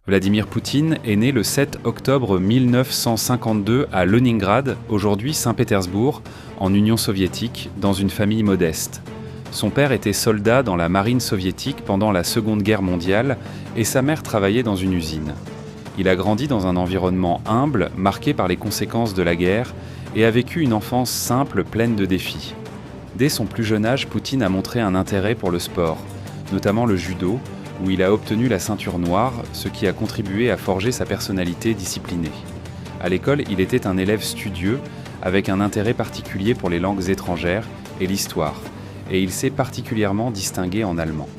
Vladimir Poutine est né le 7 octobre 1952 à Leningrad, aujourd'hui Saint-Pétersbourg, en Union soviétique, dans une famille modeste. Son père était soldat dans la marine soviétique pendant la Seconde Guerre mondiale et sa mère travaillait dans une usine. Il a grandi dans un environnement humble, marqué par les conséquences de la guerre, et a vécu une enfance simple, pleine de défis. Dès son plus jeune âge, Poutine a montré un intérêt pour le sport, notamment le judo, où il a obtenu la ceinture noire, ce qui a contribué à forger sa personnalité disciplinée. À l'école, il était un élève studieux, avec un intérêt particulier pour les langues étrangères et l'histoire, et il s'est particulièrement distingué en allemand.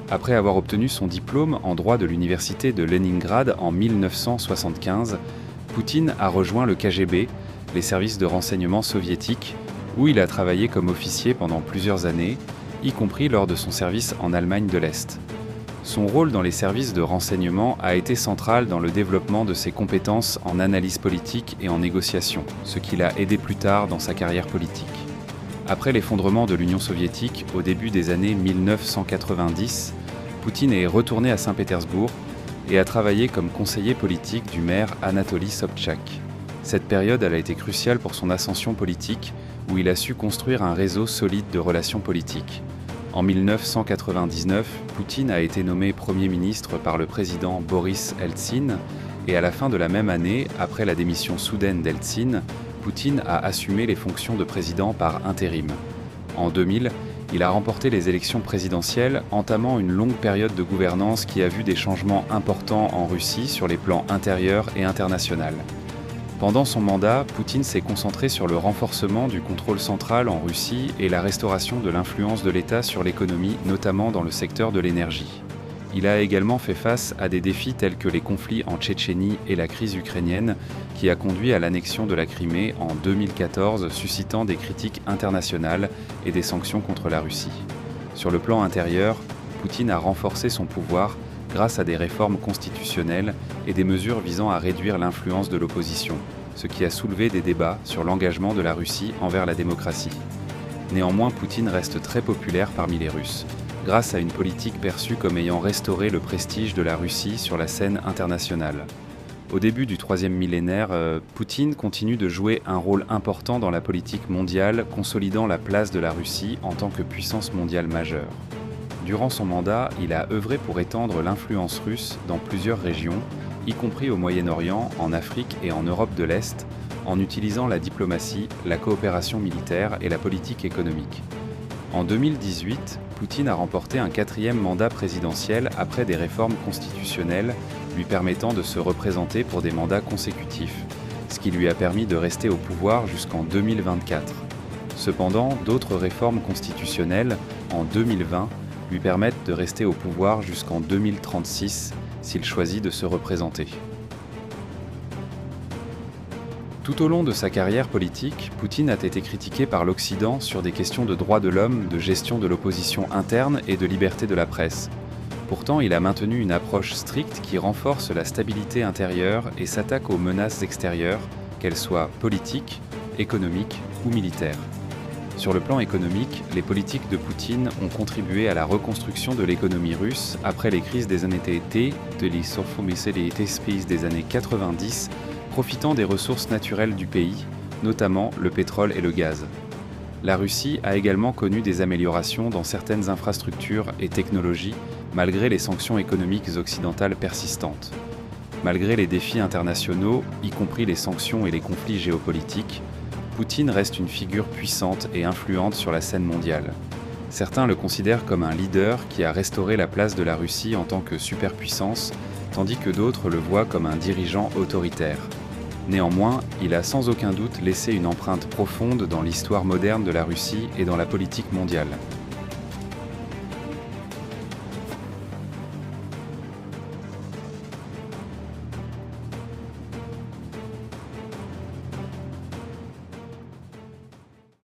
Après avoir obtenu son diplôme en droit de l'université de Leningrad en 1975, Poutine a rejoint le KGB, les services de renseignement soviétiques, où il a travaillé comme officier pendant plusieurs années, y compris lors de son service en Allemagne de l'Est. Son rôle dans les services de renseignement a été central dans le développement de ses compétences en analyse politique et en négociation, ce qui l'a aidé plus tard dans sa carrière politique. Après l'effondrement de l'Union soviétique au début des années 1990, Poutine est retourné à Saint-Pétersbourg et a travaillé comme conseiller politique du maire Anatoly Sobchak. Cette période a été cruciale pour son ascension politique, où il a su construire un réseau solide de relations politiques. En 1999, Poutine a été nommé Premier ministre par le président Boris Eltsine et à la fin de la même année, après la démission soudaine d'Eltsine, Poutine a assumé les fonctions de président par intérim. En 2000, il a remporté les élections présidentielles, entamant une longue période de gouvernance qui a vu des changements importants en Russie sur les plans intérieur et international. Pendant son mandat, Poutine s'est concentré sur le renforcement du contrôle central en Russie et la restauration de l'influence de l'État sur l'économie, notamment dans le secteur de l'énergie. Il a également fait face à des défis tels que les conflits en Tchétchénie et la crise ukrainienne, qui a conduit à l'annexion de la Crimée en 2014, suscitant des critiques internationales et des sanctions contre la Russie. Sur le plan intérieur, Poutine a renforcé son pouvoir grâce à des réformes constitutionnelles et des mesures visant à réduire l'influence de l'opposition, ce qui a soulevé des débats sur l'engagement de la Russie envers la démocratie. Néanmoins, Poutine reste très populaire parmi les Russes, grâce à une politique perçue comme ayant restauré le prestige de la Russie sur la scène internationale. Au début du troisième millénaire, Poutine continue de jouer un rôle important dans la politique mondiale, consolidant la place de la Russie en tant que puissance mondiale majeure. Durant son mandat, il a œuvré pour étendre l'influence russe dans plusieurs régions, y compris au Moyen-Orient, en Afrique et en Europe de l'Est, en utilisant la diplomatie, la coopération militaire et la politique économique. En 2018, Poutine a remporté un 4e mandat présidentiel après des réformes constitutionnelles lui permettant de se représenter pour des mandats consécutifs, ce qui lui a permis de rester au pouvoir jusqu'en 2024. Cependant, d'autres réformes constitutionnelles, en 2020, lui permettent de rester au pouvoir jusqu'en 2036 s'il choisit de se représenter. Tout au long de sa carrière politique, Poutine a été critiqué par l'Occident sur des questions de droits de l'homme, de gestion de l'opposition interne et de liberté de la presse. Pourtant, il a maintenu une approche stricte qui renforce la stabilité intérieure et s'attaque aux menaces extérieures, qu'elles soient politiques, économiques ou militaires. Sur le plan économique, les politiques de Poutine ont contribué à la reconstruction de l'économie russe après les crises des années T, des années 90, profitant des ressources naturelles du pays, notamment le pétrole et le gaz. La Russie a également connu des améliorations dans certaines infrastructures et technologies, malgré les sanctions économiques occidentales persistantes. Malgré les défis internationaux, y compris les sanctions et les conflits géopolitiques, Poutine reste une figure puissante et influente sur la scène mondiale. Certains le considèrent comme un leader qui a restauré la place de la Russie en tant que superpuissance, tandis que d'autres le voient comme un dirigeant autoritaire. Néanmoins, il a sans aucun doute laissé une empreinte profonde dans l'histoire moderne de la Russie et dans la politique mondiale.